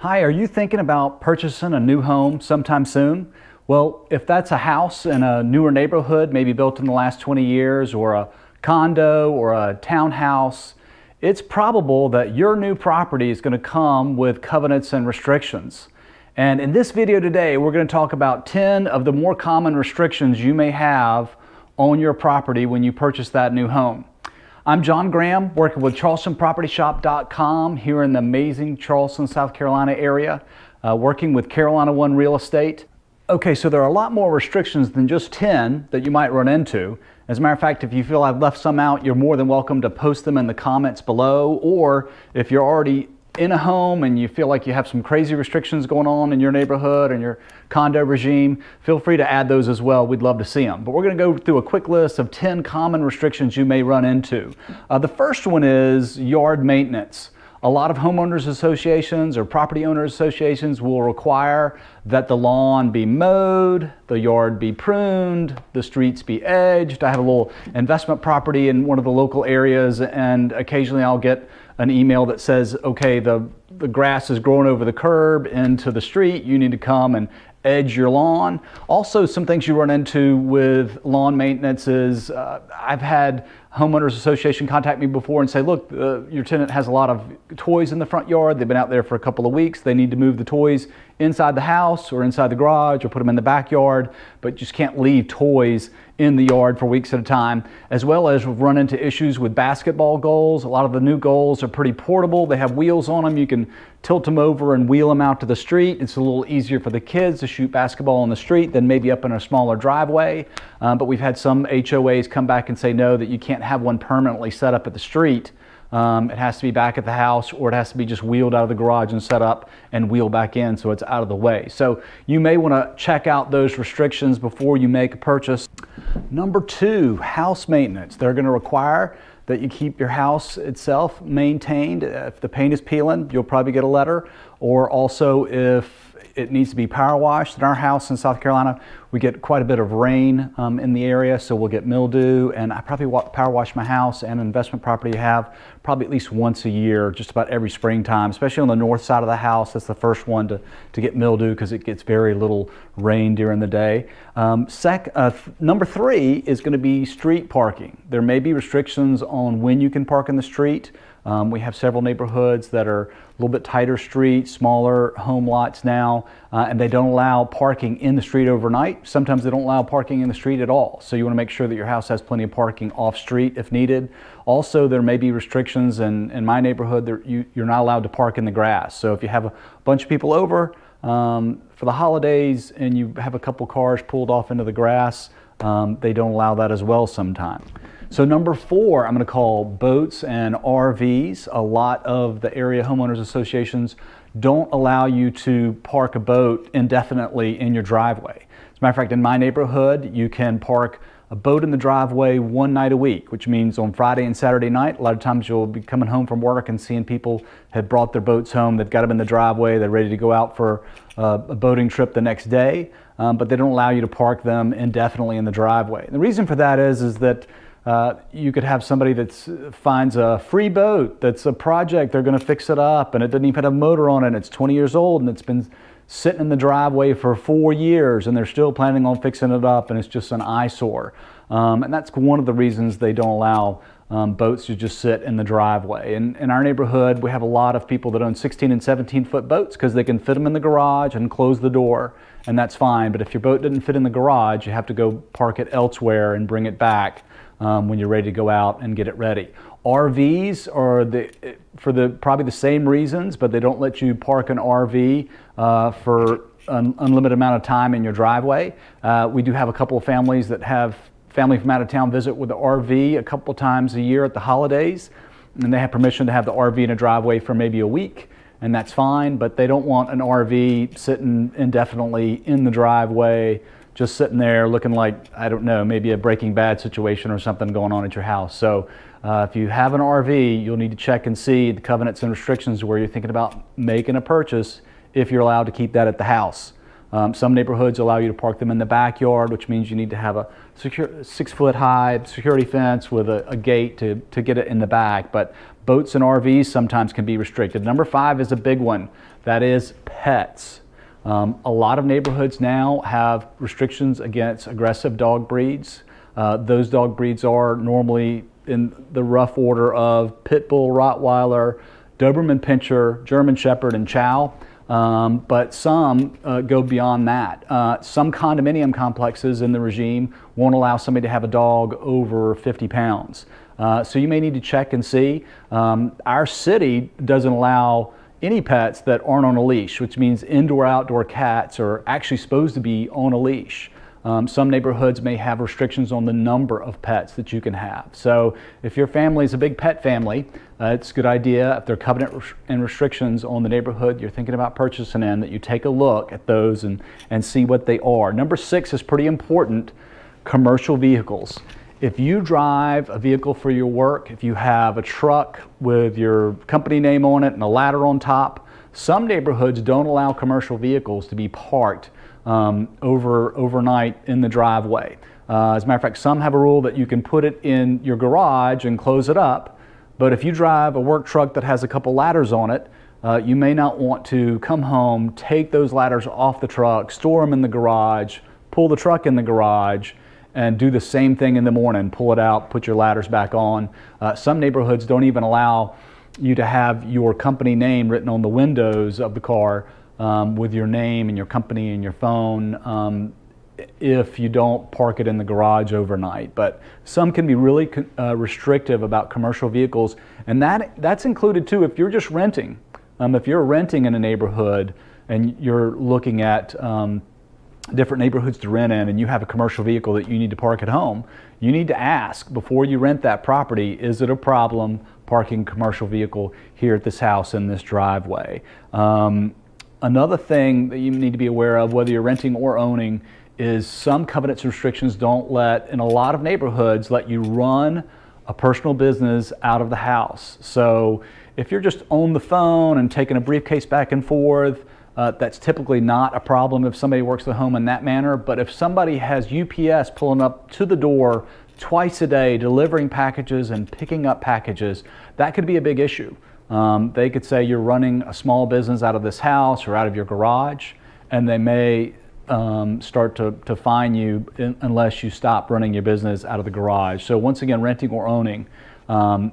Hi, are you thinking about purchasing a new home sometime soon? Well, if that's a house in a newer neighborhood, maybe built in the last 20 years, or a condo or a townhouse, it's probable that your new property is going to come with covenants and restrictions. And in this video today, we're going to talk about 10 of the more common restrictions you may have on your property when you purchase that new home. I'm John Graham, working with CharlestonPropertyShop.com here in the amazing Charleston, South Carolina area, working with Carolina One Real Estate. Okay, so there are a lot more restrictions than just 10 that you might run into. As a matter of fact, if you feel I've left some out, you're more than welcome to post them in the comments below, or if you're already in a home and you feel like you have some crazy restrictions going on in your neighborhood and your condo regime, feel free to add those as well. We'd love to see them. But we're going to go through a quick list of 10 common restrictions you may run into. The first one is yard maintenance. A lot of homeowners associations or property owners associations will require that the lawn be mowed, the yard be pruned, the streets be edged. I have a little investment property in one of the local areas, and occasionally I'll get an email that says, okay, the grass is growing over the curb into the street. You need to come and edge your lawn. Also, some things you run into with lawn maintenance is I've had homeowners association contact me before and say, look, your tenant has a lot of toys in the front yard. They've been out there for a couple of weeks. They need to move the toys inside the house or inside the garage or put them in the backyard, but just can't leave toys in the yard for weeks at a time. As well as we've run into issues with basketball goals. A lot of the new goals are pretty portable. They have wheels on them. You can tilt them over and wheel them out to the street. It's a little easier for the kids to shoot basketball on the street than maybe up in a smaller driveway. But we've had some HOAs come back and say no, that you can't have one permanently set up at the street. It has to be back at the house, or it has to be just wheeled out of the garage and set up and wheel back in so it's out of the way. So you may want to check out those restrictions before you make a purchase. Number 2, house maintenance. They're going to require that you keep your house itself maintained. If the paint is peeling, you'll probably get a letter. Or also if it needs to be power washed. In our house in South Carolina, we get quite a bit of rain in the area, so we'll get mildew, and I probably power wash my house and an investment property I have probably at least once a year, just about every springtime, especially on the north side of the house. That's the first one to get mildew because it gets very little rain during the day. Number 3 is going to be street parking. There may be restrictions on when you can park in the street. We have several neighborhoods that are a little bit tighter streets, smaller home lots now, and they don't allow parking in the street overnight. Sometimes they don't allow parking in the street at all. So you want to make sure that your house has plenty of parking off street if needed. Also, there may be restrictions in my neighborhood that you're not allowed to park in the grass. So if you have a bunch of people over for the holidays and you have a couple cars pulled off into the grass, they don't allow that as well sometimes. So number 4, I'm going to call boats and RVs. A lot of the area homeowners associations don't allow you to park a boat indefinitely in your driveway. As a matter of fact, in my neighborhood, you can park a boat in the driveway one night a week, which means on Friday and Saturday night, a lot of times you'll be coming home from work and seeing people have brought their boats home. They've got them in the driveway. They're ready to go out for a boating trip the next day, but they don't allow you to park them indefinitely in the driveway. And the reason for that is that you could have somebody that finds a free boat that's a project, they're going to fix it up, and it doesn't even have a motor on it, and it's 20 years old, and it's been sitting in the driveway for 4 years, and they're still planning on fixing it up, and it's just an eyesore. And that's one of the reasons they don't allow boats to just sit in the driveway. In our neighborhood, we have a lot of people that own 16 and 17-foot boats because they can fit them in the garage and close the door, and that's fine. But if your boat didn't fit in the garage, you have to go park it elsewhere and bring it back when you're ready to go out and get it ready. RVs are for probably the same reasons, but they don't let you park an RV for an unlimited amount of time in your driveway. We do have a couple of families that have family from out of town visit with the RV a couple times a year at the holidays, and they have permission to have the RV in a driveway for maybe a week, and that's fine, but they don't want an RV sitting indefinitely in the driveway, just sitting there looking like, I don't know, maybe a Breaking Bad situation or something going on at your house. So if you have an RV, you'll need to check and see the covenants and restrictions where you're thinking about making a purchase if you're allowed to keep that at the house. Some neighborhoods allow you to park them in the backyard, which means you need to have a 6-foot high security fence with a gate to get it in the back. But boats and RVs sometimes can be restricted. Number 5 is a big one. That is pets. A lot of neighborhoods now have restrictions against aggressive dog breeds. Those dog breeds are normally in the rough order of Pit Bull, Rottweiler, Doberman Pinscher, German Shepherd, and Chow. But some go beyond that. Some condominium complexes in the regime won't allow somebody to have a dog over 50 pounds. So you may need to check and see. Our city doesn't allow any pets that aren't on a leash, which means indoor, outdoor cats are actually supposed to be on a leash. Some neighborhoods may have restrictions on the number of pets that you can have. So if your family is a big pet family, it's a good idea, if there are covenant and restrictions on the neighborhood you're thinking about purchasing in, that you take a look at those and see what they are. Number 6 is pretty important: commercial vehicles. If you drive a vehicle for your work, if you have a truck with your company name on it and a ladder on top, some neighborhoods don't allow commercial vehicles to be parked overnight in the driveway. As a matter of fact, some have a rule that you can put it in your garage and close it up, but if you drive a work truck that has a couple ladders on it, you may not want to come home, take those ladders off the truck, store them in the garage, pull the truck in the garage, and do the same thing in the morning, pull it out, put your ladders back on. Some neighborhoods don't even allow you to have your company name written on the windows of the car with your name and your company and your phone if you don't park it in the garage overnight. But some can be really restrictive about commercial vehicles, and that's included too if you're just renting. If you're renting in a neighborhood and you're looking at different neighborhoods to rent in and you have a commercial vehicle that you need to park at home, you need to ask before you rent that property, is it a problem parking a commercial vehicle here at this house in this driveway? Another thing that you need to be aware of, whether you're renting or owning, is some covenants and restrictions don't in a lot of neighborhoods, let you run a personal business out of the house. So if you're just on the phone and taking a briefcase back and forth, that's typically not a problem if somebody works at home in that manner. But if somebody has UPS pulling up to the door twice a day, delivering packages and picking up packages, that could be a big issue. They could say you're running a small business out of this house or out of your garage, and they may start to fine you unless you stop running your business out of the garage. So once again, renting or owning,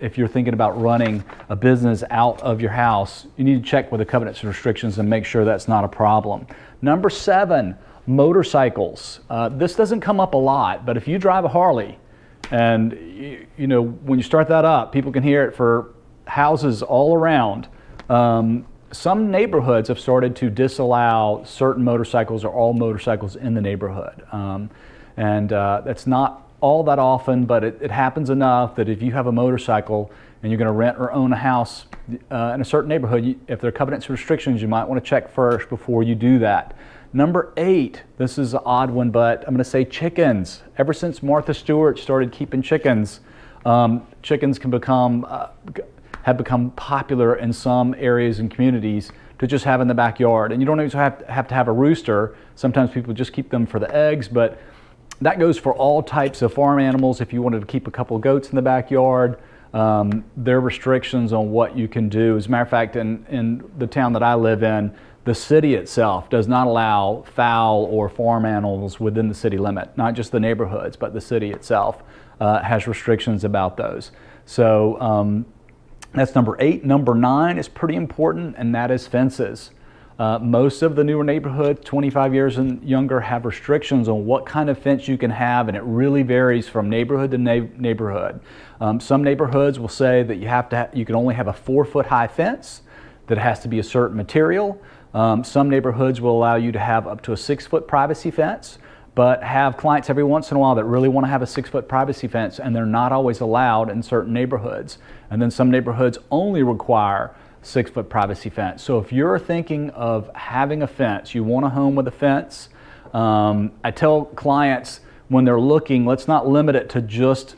if you're thinking about running a business out of your house, you need to check with the covenants and restrictions and make sure that's not a problem. Number 7, motorcycles. This doesn't come up a lot, but if you drive a Harley, and you know, when you start that up, people can hear it for houses all around. Some neighborhoods have started to disallow certain motorcycles or all motorcycles in the neighborhood. That's not all that often, but it happens enough that if you have a motorcycle and you're going to rent or own a house in a certain neighborhood, if there are covenants and restrictions, you might want to check first before you do that. Number 8, this is an odd one, but I'm going to say chickens. Ever since Martha Stewart started keeping chickens, chickens have become popular in some areas and communities to just have in the backyard. And you don't even have to have a rooster. Sometimes people just keep them for the eggs, but that goes for all types of farm animals. If you wanted to keep a couple of goats in the backyard, there are restrictions on what you can do. As a matter of fact, in the town that I live in, the city itself does not allow fowl or farm animals within the city limit. Not just the neighborhoods, but the city itself has restrictions about those. So that's number 8. Number 9 is pretty important, and that is fences. Most of the newer neighborhoods, 25 years and younger, have restrictions on what kind of fence you can have, and it really varies from neighborhood to neighborhood. Some neighborhoods will say that you can only have a 4-foot high fence, that has to be a certain material. Some neighborhoods will allow you to have up to a 6-foot privacy fence, but have clients every once in a while that really want to have a 6-foot privacy fence, and they're not always allowed in certain neighborhoods. And then some neighborhoods only require 6-foot privacy fence. So if you're thinking of having a fence, you want a home with a fence, I tell clients when they're looking, let's not limit it to just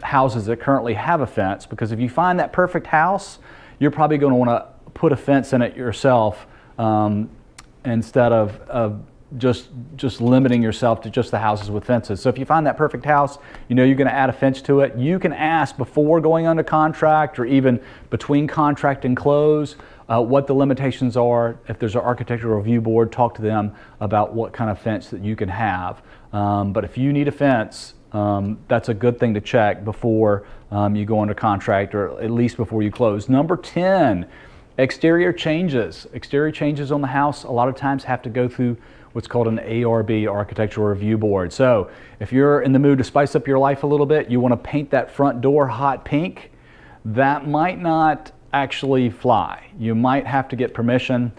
houses that currently have a fence, because if you find that perfect house, you're probably going to want to put a fence in it yourself instead of just limiting yourself to just the houses with fences. So if you find that perfect house, you know you're going to add a fence to it, you can ask before going under contract or even between contract and close what the limitations are. If there's an architectural review board, talk to them about what kind of fence that you can have. But if you need a fence, that's a good thing to check before you go under contract, or at least before you close. Number 10, exterior changes. Exterior changes on the house a lot of times have to go through what's called an ARB, Architectural Review Board. So if you're in the mood to spice up your life a little bit, you want to paint that front door hot pink, that might not actually fly. You might have to get permission.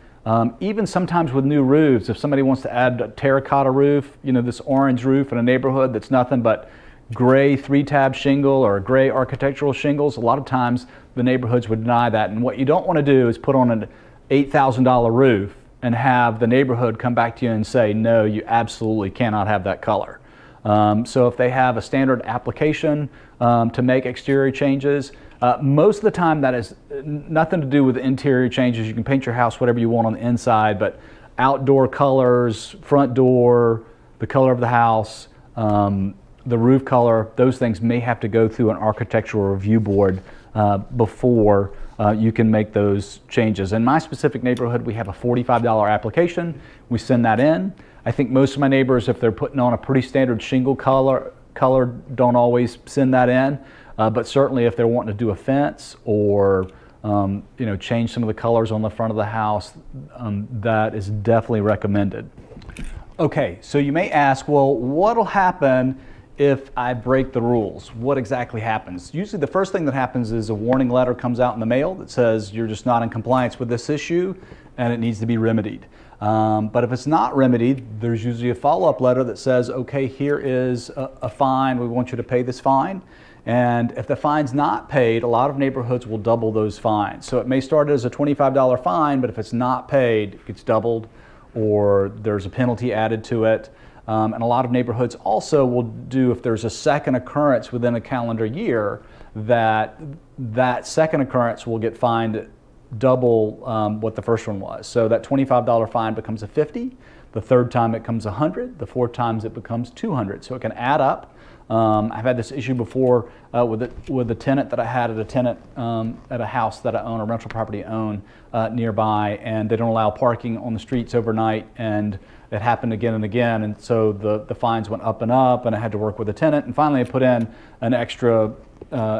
Even sometimes with new roofs, if somebody wants to add a terracotta roof, you know, this orange roof in a neighborhood that's nothing but gray 3-tab shingle or gray architectural shingles, a lot of times the neighborhoods would deny that. And what you don't want to do is put on an $8,000 roof and have the neighborhood come back to you and say, no, you absolutely cannot have that color. So if they have a standard application to make exterior changes, most of the time that has nothing to do with interior changes. You can paint your house whatever you want on the inside, but outdoor colors, front door, the color of the house, the roof color, those things may have to go through an architectural review board before you can make those changes. In my specific neighborhood, we have a $45 application. We send that in. I think most of my neighbors, if they're putting on a pretty standard shingle color don't always send that in. But certainly if they're wanting to do a fence or you know, change some of the colors on the front of the house, that is definitely recommended. Okay, so you may ask, well, what'll happen if I break the rules? What exactly happens? Usually the first thing that happens is a warning letter comes out in the mail that says you're just not in compliance with this issue and it needs to be remedied. But if it's not remedied, there's usually a follow-up letter that says, okay, here is a fine, we want you to pay this fine. And if the fine's not paid, a lot of neighborhoods will double those fines. So it may start as a $25 fine, but if it's not paid, it gets doubled, or there's a penalty added to it. And a lot of neighborhoods also will do, if there's a second occurrence within a calendar year, that second occurrence will get fined double what the first one was. So that $25 fine becomes a $50, the third time it becomes $100, the fourth times it becomes $200. So it can add up. I've had this issue before with a tenant that I had at a house that I own, a rental property I own nearby, and they don't allow parking on the streets overnight, and it happened again and again, and so the fines went up, and I had to work with the tenant, and finally I put in an extra,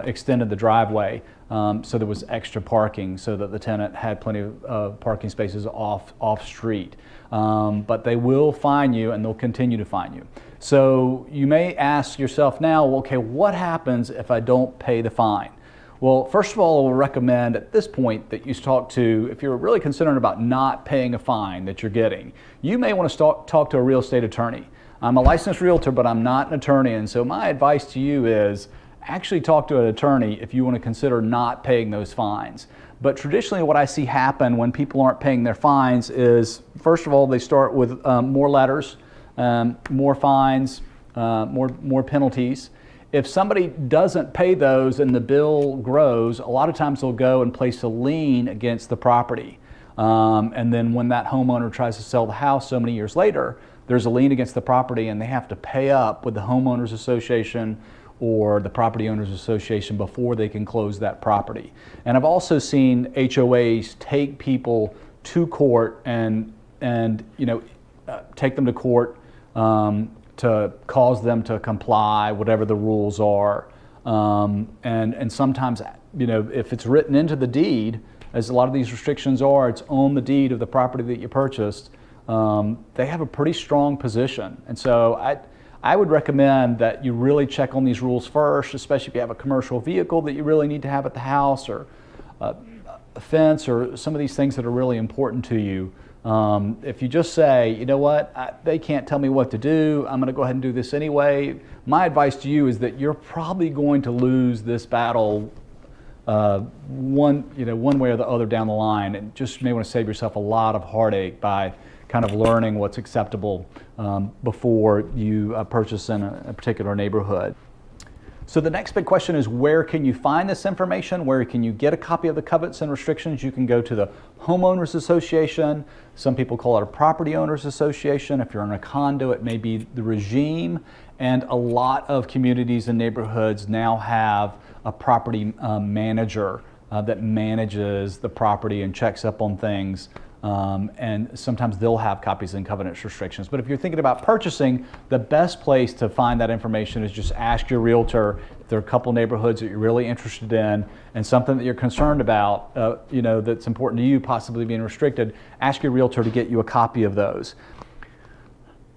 extended the driveway, so there was extra parking so that the tenant had plenty of parking spaces off street. But they will fine you, and they'll continue to fine you. So you may ask yourself now, well, okay, what happens if I don't pay the fine? Well, first of all, I will recommend at this point that you talk to, if you're really concerned about not paying a fine that you're getting, you may want to talk to a real estate attorney. I'm a licensed realtor, but I'm not an attorney, and so my advice to you is actually talk to an attorney if you want to consider not paying those fines. But traditionally what I see happen when people aren't paying their fines is, first of all, they start with more letters, more fines, more penalties. If somebody doesn't pay those and the bill grows, a lot of times they'll go and place a lien against the property. And then when that homeowner tries to sell the house so many years later, there's a lien against the property and they have to pay up with the homeowners association or the property owners association before they can close that property. And I've also seen HOAs take people to court and you know, take them to court to cause them to comply, whatever the rules are. And sometimes, you know, if it's written into the deed, as a lot of these restrictions are, it's on the deed of the property that you purchased, they have a pretty strong position. And so I would recommend that you really check on these rules first, especially if you have a commercial vehicle that you really need to have at the house, or a fence, or some of these things that are really important to you. If you just say, you know what, they can't tell me what to do, I'm going to go ahead and do this anyway, my advice to you is that you're probably going to lose this battle one way or the other down the line, and just may want to save yourself a lot of heartache by kind of learning what's acceptable before you purchase in a particular neighborhood. So the next big question is, where can you find this information? Where can you get a copy of the covenants and restrictions? You can go to the homeowners association. Some people call it a property owners association. If you're in a condo, it may be the regime. And a lot of communities and neighborhoods now have a property manager that manages the property and checks up on things. And sometimes they'll have copies and covenants restrictions. But if you're thinking about purchasing, the best place to find that information is just ask your realtor if there are a couple neighborhoods that you're really interested in and something that you're concerned about, that's important to you, possibly being restricted. Ask your realtor to get you a copy of those.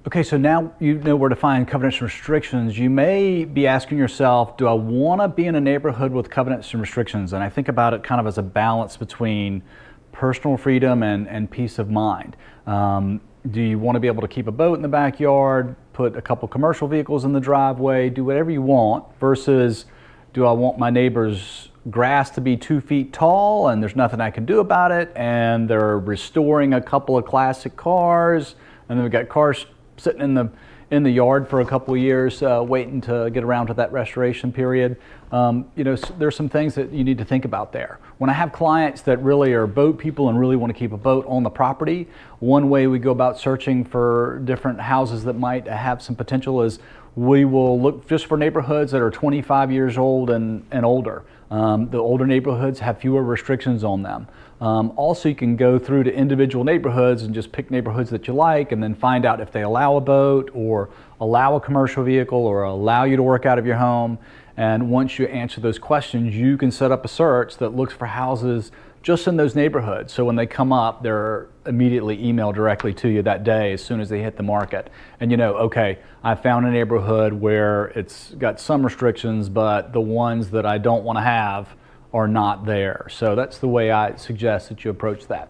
Okay, so now you know where to find covenants and restrictions. You may be asking yourself, do I want to be in a neighborhood with covenants and restrictions? And I think about it kind of as a balance between personal freedom and peace of mind. Do you want to be able to keep a boat in the backyard, put a couple commercial vehicles in the driveway, do whatever you want, versus do I want my neighbor's grass to be 2 feet tall and there's nothing I can do about it, and they're restoring a couple of classic cars, and then we've got cars sitting in the yard for a couple of years waiting to get around to that restoration period. There's some things that you need to think about there. When I have clients that really are boat people and really want to keep a boat on the property, one way we go about searching for different houses that might have some potential is we will look just for neighborhoods that are 25 years old and older. The older neighborhoods have fewer restrictions on them. Also, you can go through to individual neighborhoods and just pick neighborhoods that you like and then find out if they allow a boat or allow a commercial vehicle or allow you to work out of your home. And once you answer those questions, you can set up a search that looks for houses just in those neighborhoods. So when they come up, they're immediately emailed directly to you that day as soon as they hit the market. And you know, okay, I found a neighborhood where it's got some restrictions, but the ones that I don't want to have are not there. So that's the way I suggest that you approach that.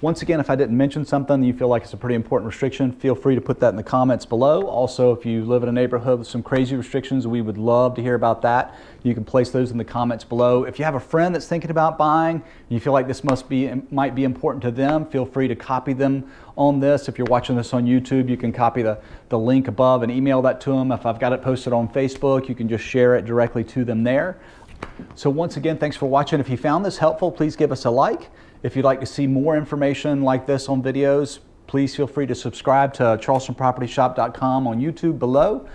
Once again, if I didn't mention something you feel like it's a pretty important restriction, feel free to put that in the comments below. Also, if you live in a neighborhood with some crazy restrictions, we would love to hear about that. You can place those in the comments below. If you have a friend that's thinking about buying, and you feel like this might be important to them, feel free to copy them on this. If you're watching this on YouTube, you can copy the link above and email that to them. If I've got it posted on Facebook, you can just share it directly to them there. So once again, thanks for watching. If you found this helpful, please give us a like. If you'd like to see more information like this on videos, please feel free to subscribe to CharlestonPropertyShop.com on YouTube below.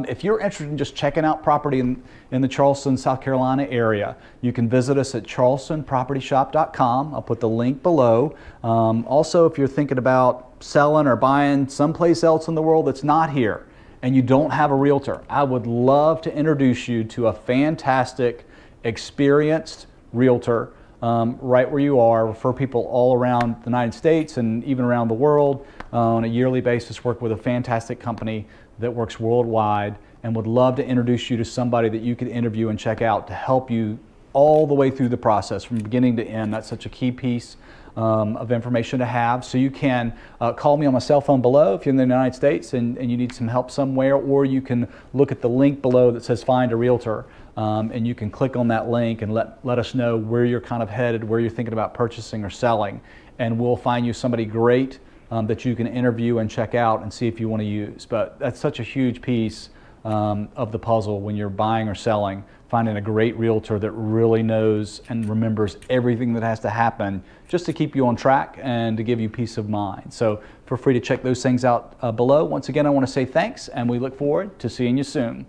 If you're interested in just checking out property in the Charleston, South Carolina area, you can visit us at CharlestonPropertyShop.com. I'll put the link below. Also, if you're thinking about selling or buying someplace else in the world that's not here, and you don't have a realtor, I would love to introduce you to a fantastic, experienced realtor right where you are. Refer people all around the United States and even around the world on a yearly basis. Work with a fantastic company that works worldwide, and would love to introduce you to somebody that you could interview and check out to help you all the way through the process from beginning to end. That's such a key piece of information to have. So you can call me on my cell phone below if you're in the United States and you need some help somewhere, or you can look at the link below that says find a realtor, and you can click on that link and let us know where you're kind of headed, where you're thinking about purchasing or selling, and we'll find you somebody great that you can interview and check out and see if you want to use. But that's such a huge piece of the puzzle when you're buying or selling, finding a great realtor that really knows and remembers everything that has to happen just to keep you on track and to give you peace of mind. So feel free to check those things out below. Once again, I want to say thanks, and we look forward to seeing you soon.